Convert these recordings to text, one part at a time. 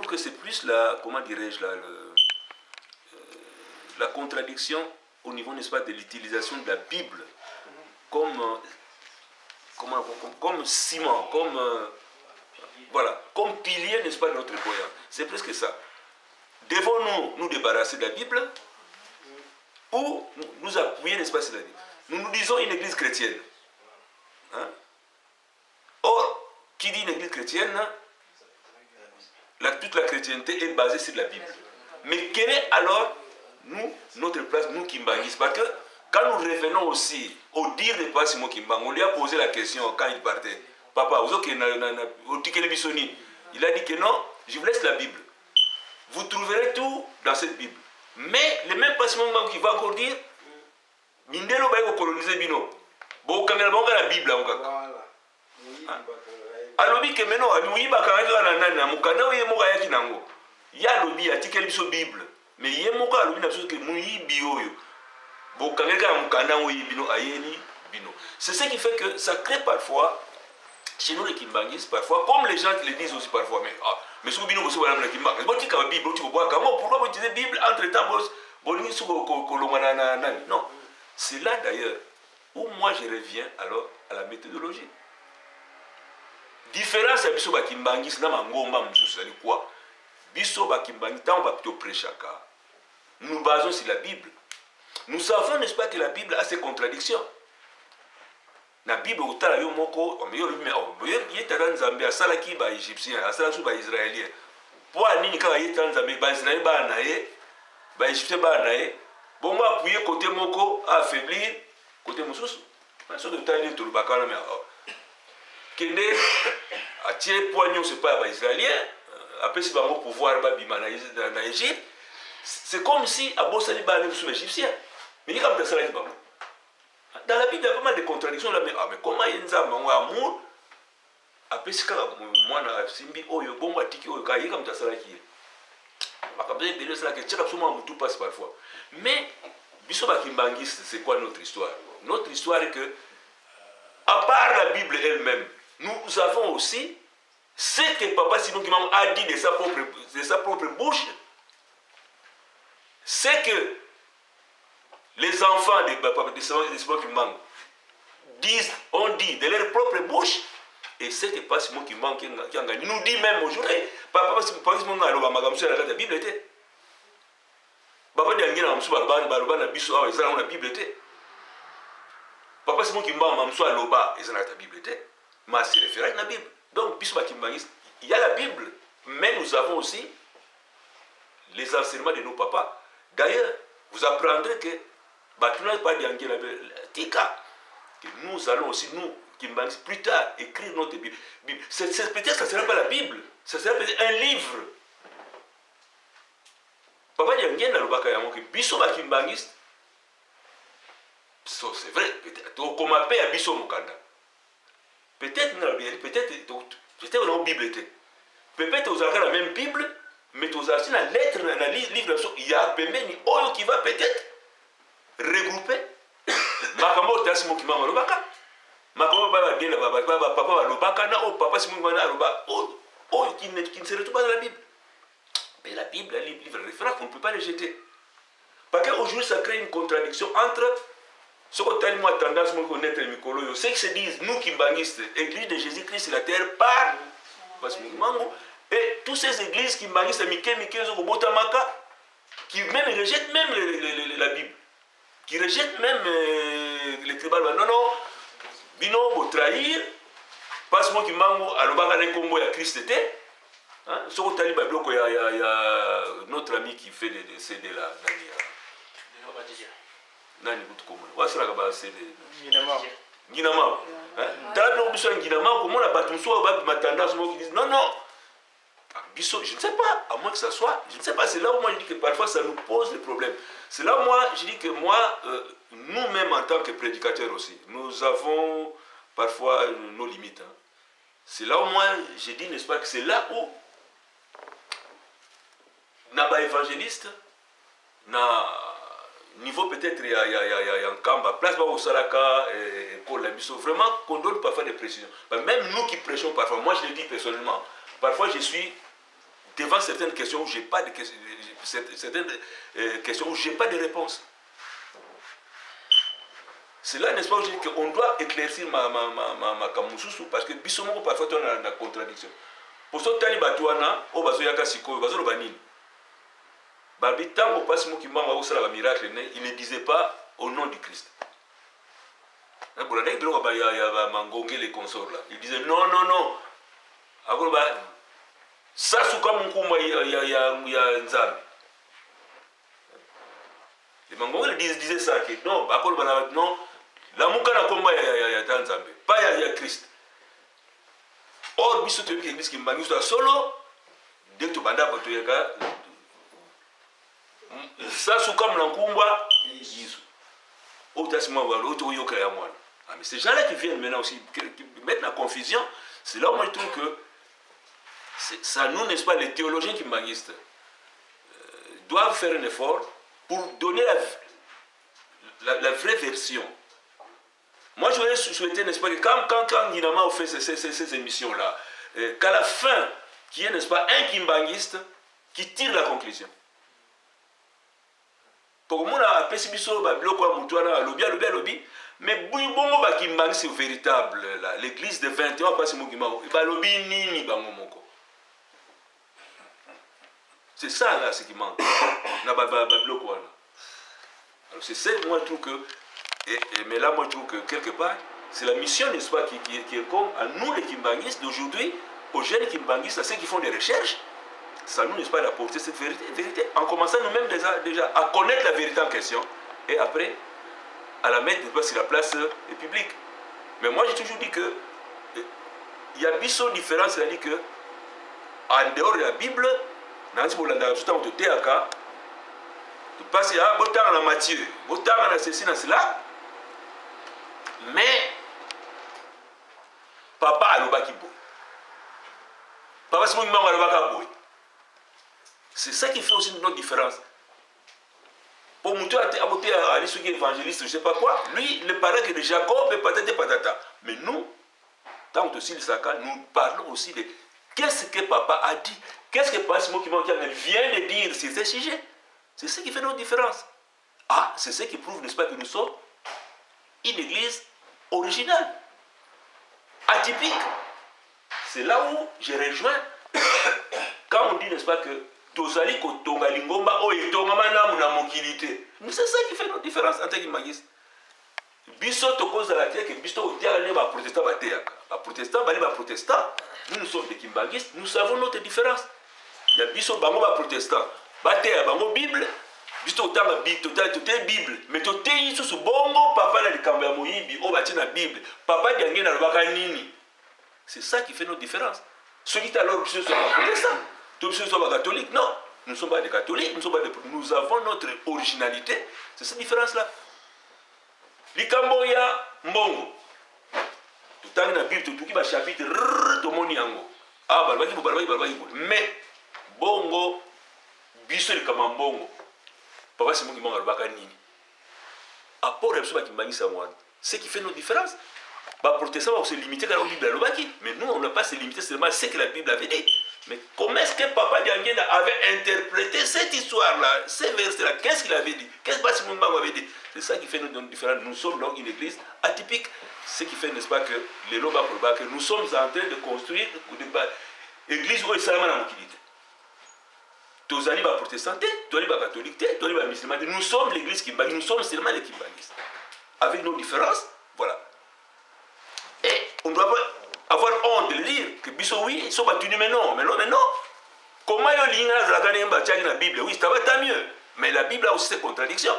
que c'est plus la, comment dirais-je, la contradiction au niveau, n'est-ce pas, de l'utilisation de la Bible comme, comme ciment, comme, voilà, comme pilier, n'est-ce pas, de notre croyance. C'est presque ça. Devons-nous nous débarrasser de la Bible ou nous appuyer, n'est-ce pas, sur la Bible? Nous disons une église chrétienne. Hein? Or, qui dit une église chrétienne, toute la chrétienté est basée sur la Bible. Mais quelle est alors, nous, notre place, nous Kimbanguis? Parce que quand nous revenons aussi au dire de Papa Simon Kimbang, on lui a posé la question quand il partait. Papa, il a dit que non, je vous laisse la Bible. Vous trouverez tout dans cette Bible. Mais le même Papa Simon Kimbang qui va encore dire, Mindelo va coloniser Bino. Bon, quand il a la Bible, alobi que maintenant, il y a lobby article biso Bible. Mais il y a mon cas, que mouyi bioyo. Bon, quand c'est ce qui fait que ça crée parfois, chez nous les Kimbanguis, parfois, comme les gens le disent aussi parfois, mais ce que bino vous la Kimbang, pourquoi vous utilisez Bible entre temps, non. C'est là d'ailleurs où moi je reviens alors à la méthodologie. Différence à biso Kimbangis, na mangomba msusu, c'est quoi? Biso Kimbangis, tant va plutôt prêchaka. Nous basons sur la Bible. Nous savons, n'est-ce pas, que la Bible a ses contradictions. La Bible, il y a des Zambie, il y a des Égyptiens, il y a des Israéliens. Pour aller dans les Zambie, les Israéliens, les Égyptiens, bon, on va appuyer côté Moko, à affaiblir côté Moussous. Ce que tu as dit, tu le bacana, mais Kende, à tirer poignon, ce n'est pas les Israéliens. Après, c'est le pouvoir dans l'Égypte. C'est comme si Abo Saliba allait sous l'Égyptien. Mais il y a comme ça. Dans la Bible, il y a pas mal de contradictions là. Mais comment il y a un amour? Après, c'est quand moi, Simbi, Oyo, Bomba, Tiki, Oyo, il y a comme ça. Tout passe parfois. Mais, Bissoba Kimbangis, c'est quoi notre histoire? Notre histoire est que, à part la Bible elle-même, nous avons aussi ce que Papa Simon Kimbangu a dit de sa propre bouche. C'est que les enfants de Simon Kimbangu ont dit de leur propre bouche, et c'est que Papa Simon Kimbangu qui nous dit même aujourd'hui, Papa Simon Kimbangu a dit que la Bible était. Papa Diangina a dit que la Bible était. Papa Simon Kimbangu a dit que la Bible était. Mais c'est référé à la Bible. Donc, il y a la Bible, mais nous avons aussi les enseignements de nos papas. D'ailleurs, vous apprendrez que nous allons aussi, nous, plus tard, écrire notre Bible. Peut-être que ça ne sera pas la Bible, ça sera peut-être un livre. Papa Diangien n'a pas dit que Bisso Kimbangiste, c'est vrai, peut-être qu'on m'appelle à Bisso Mokanda. Peut-être qu'on a une Bible. Peut-être vous avez la même Bible, mais vous avez la lettre, dans le livre, il y a un qui va peut-être regrouper. Makambo Tassimo qui m'a malobaka. Makambo papa malobaka, na papa Simon malobaka. Oh, qui ne se retrouve pas dans la Bible. Mais la Bible, le livre référent, on ne peut pas les jeter. Parce qu'aujourd'hui, ça crée une contradiction entre ce qu'on a tendance à connaître les Mikolo, ceux qui se disent, nous Kimbangistes, Église de Jésus-Christ sur la terre, par et toutes ces églises Kimbangistes, qui même rejettent même la Bible, qui rejettent même les tribales. Non, non, Bino, vous trahir, parce que Kimbangu, alors il y a combo à Christ était. Ce qu'on a dit, il y a notre ami qui fait des CD là. Nani kutukomo wasala kaba CD Guinama t'as besoin de Guinama comment la batumso va matanda qui disent non Bisso, je ne sais pas, à moins que ça soit, je ne sais pas, c'est là où moi je dis que parfois ça nous pose des problèmes. C'est là où moi je dis que moi, nous-mêmes en tant que prédicateurs aussi, nous avons parfois nos limites. C'est là où moi je dis, n'est-ce pas, que c'est là où n'a pas évangéliste, n'a niveau peut-être il y a un camp, place au Salaka et pour la mission, vraiment qu'on donne parfois des précisions. Même nous qui prêchons parfois, moi je le dis personnellement, parfois je suis devant certaines questions où j'ai pas de certaines questions où j'ai pas de réponse. C'est là, n'est-ce pas, qu'on doit éclaircir ma kamususu parce que bisomoko parfois on a la contradiction. Pour ça, tali batuana, o bazo yaka siko, bazo lo banini. Babi tango pasi mo kimanga o sala ba miracle ne, il ne disait pas au nom du Christ. Pour la règle, il y a Mangongé les consorts là. Il disait non, non, non. Alors, ça, c'est comme un coup, il y a Nzambe. Les Mangongé disaient ça. Que non, non. La mouka na komba il y a Nzambe. Pas il y a Christ. Or, biso te l'église qui m'a mis solo. Dès que tu bandas pour te yaga. Ça, c'est comme l'enkumba. Ah, mais ces gens-là qui viennent maintenant aussi, qui mettent la confusion, c'est là où moi je trouve que ça, nous, n'est-ce pas, les théologiens qui manguistent doivent faire un effort pour donner la vraie version. Moi, j'aurais souhaité, n'est-ce pas, que quand Guinama a fait ces émissions-là, qu'à la fin, qu'il y ait, n'est-ce pas, un kimbanguiste qui tire la conclusion. Pour moi, la pessibiso, lobby, mais bongo ba kimbangi c'est véritable là. L'église de 21 pas c'est mon kimbango. Ba lobby nini bango moko. C'est ça là ce qui manque. Na ba bloc là. Alors c'est ça moi je trouve que mais là moi je trouve que quelque part c'est la mission n'est-ce pas qui est comme à nous les kimbangistes d'aujourd'hui, aux jeunes kimbangistes, à ceux qui font des recherches, ça nous n'est-ce pas d'apporter cette vérité en commençant nous-mêmes déjà à connaître la vérité en question et après à la mettre sur la place publique. Mais moi j'ai toujours dit que il y a une différence, c'est-à-dire que en dehors de la Bible, dans le temps où tu es à tu passes à Botan à Matthieu, Botan à ceci, à cela, mais papa a le baki boy. Papa c'est mon maman a le baki boy. C'est ça qui fait aussi une autre différence. Pour monter à aller sur évangéliste, je ne sais pas quoi, lui, le parent de Jacob et patata patata. Mais nous, tant que le Saka, nous parlons aussi de qu'est-ce que papa a dit, qu'est-ce que papa Simon qui vient de dire sur ce sujet. C'est ce qui fait notre différence. Ah, c'est ce qui prouve, n'est-ce pas, que nous sommes une église originale, atypique. C'est là où je rejoins quand on dit, n'est-ce pas, que tozali kotonga lingomba o etonga mana na mokilité. Mais c'est ça qui fait notre différence en tant qu'imagiste. Biso to cause la terre que biso o terre ne ba protestant ba terre. Ba protestant ba protestant, nous sommes des kimbangistes, nous savons notre différence. Il y a biso bango ba protestant, ba terre bango Bible, biso tanga Bible, mais to te yiso su bongo papa na likambo ya moyibi o ba tina Bible. Papa diangé na lobaka nini. C'est ça qui fait notre différence. Ceux qui alors biso sont pas protestants. Tous ceux qui sont pas catholiques, non. Nous ne sommes pas des catholiques, nous avons notre originalité. C'est cette différence-là. Likamboya mbongo. Tout le temps, Bible, tout qui va chapitre, tout le monde yango. Ah, balbaki. Mais, bongo, biso le kamambongo. Papa, c'est moi qui m'en baka nini. Apport, c'est ce qui fait notre différence. Les protestants vont se limiter à la Bible, mais nous, on n'a pas se limiter seulement à ce que la Bible avait dit. Mais comment est-ce que Papa Diangena avait interprété cette histoire-là, ces versets-là? Qu'est-ce qu'il avait dit? Qu'est-ce que Simon Mbang avait dit? C'est ça qui fait notre différence. Nous sommes donc une église atypique. Ce qui fait, n'est-ce pas, que les lois que nous sommes en train de construire une église où il s'est la mobilité. Tous les protestants, tous les catholiques, tous les musulmans, nous sommes l'église qui nous sommes seulement les kimbangistes. Avec nos différences, voilà. Et on ne doit pas avoir honte de le dire que biso oui ils sont battus mais non. Comment yo linga la gagner la Bible? Oui, ça va tant mieux, mais la Bible a aussi ses contradictions.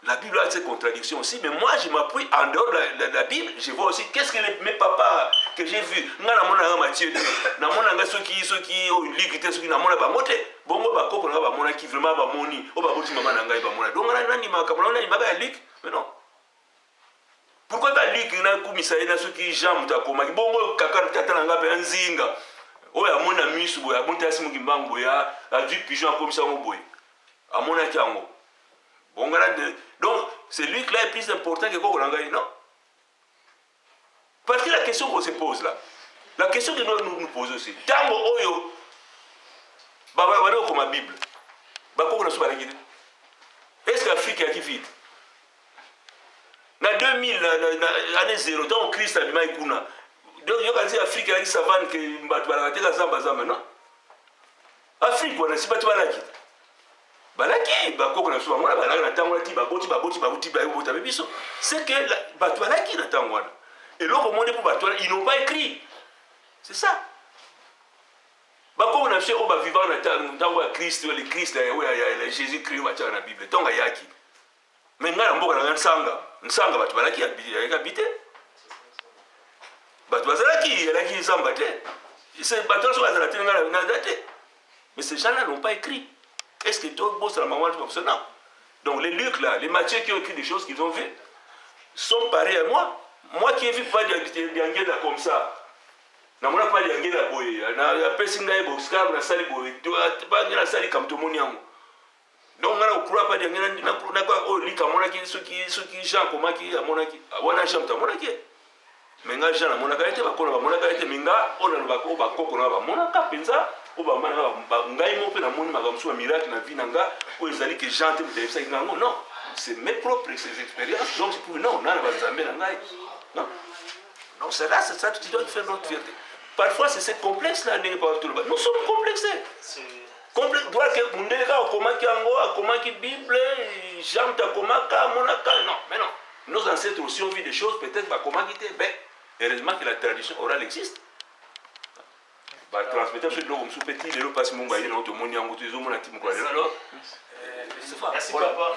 La Bible a ses contradictions aussi, mais moi je m'appuie en dehors de la Bible, je vois aussi qu'est-ce que mes papas que j'ai vu, nga na mona Matthieu, na mona nga ceux qui liquité ceux qui na mona ba moté, bongo ba koko na ba mona qui vraiment ba moni, o ba boti mama na ngai ba mona. Donc na nani makamona nani maga Luc, mais non. Pourquoi tu as dit qu'il y a un ceux qui jamment ta coma? Bon, kakar tata nanga pe nzinga. Oh ya mona misu boya, monta simu kimbango boya, a du pigeon comme ça au boy. A mona kiango. Bon donc c'est lui qui là est plus important que Koko Langai, non? Parce que la question qu'on se pose là, La question que nous posons aussi, tango oyo, baba comme la Bible, bako na soba la. Est-ce que l'Afrique est qui vide? En 2000, l'année 0, tant Christ a dit Maïkouna. Donc, il y a l'Afrique qui savane que Mbatouala la Zamba Zamba, non? Afrique, on a si pas tout balaki. Balaki, bako na soba, moi, balaki na tangwati, baboti, babiso. C'est que Batoualaki na tangwana. Et l'autre monde pour Batouala, ils n'ont pas écrit. C'est ça. Bako na chez Oba vivant na tangwa Christ, le Christ, Jésus-Christ, dans la Bible, tonga yaki. Mais nga mboka na nsanga batu balaki habité batu bazalaki elaki nzamba te c'est batu so bazalaki nga na date mais ces gens-là n'ont pas écrit. Est-ce que toi boss la maman comme ça? Non. Donc les Luc là, les Matthieu qui ont écrit des choses qu'ils ont vues sont pareils à moi qui ai vu pas d'angela comme ça na mona pas d'angela boye na pesinga ebo scab na sali boye pas na sali comme tout monde yango. Donc, on a pas de ceux qui Jean comment qui a monaki, wana Jean ta monaki. Mais nga Jean na monaka été ba kona ba monaka été minga on a ba ko ba koko na ba monaka penza o ba mana ba ngai mo pe na moni makamsu miracle na vie nanga o ezali que Jean te de ça ngango non, c'est mes propres expériences donc c'est pour non on a ba nzambe na ngai. Non. Donc c'est là c'est ça tu dois faire notre fierté. Parfois c'est cette complexe là n'est pas tout le bas. Nous sommes complexés. Doit que Mundeleka akomaki ango akomaki Bible Jean takomaka monaka non mais non nos ancêtres aussi ont vu des choses peut-être bakomaki te ben heureusement que la tradition orale existe ba transmettre ce dont petit le passe mon baïe non tout monde yango tout zo mona timu quoi alors c'est ça. Merci papa.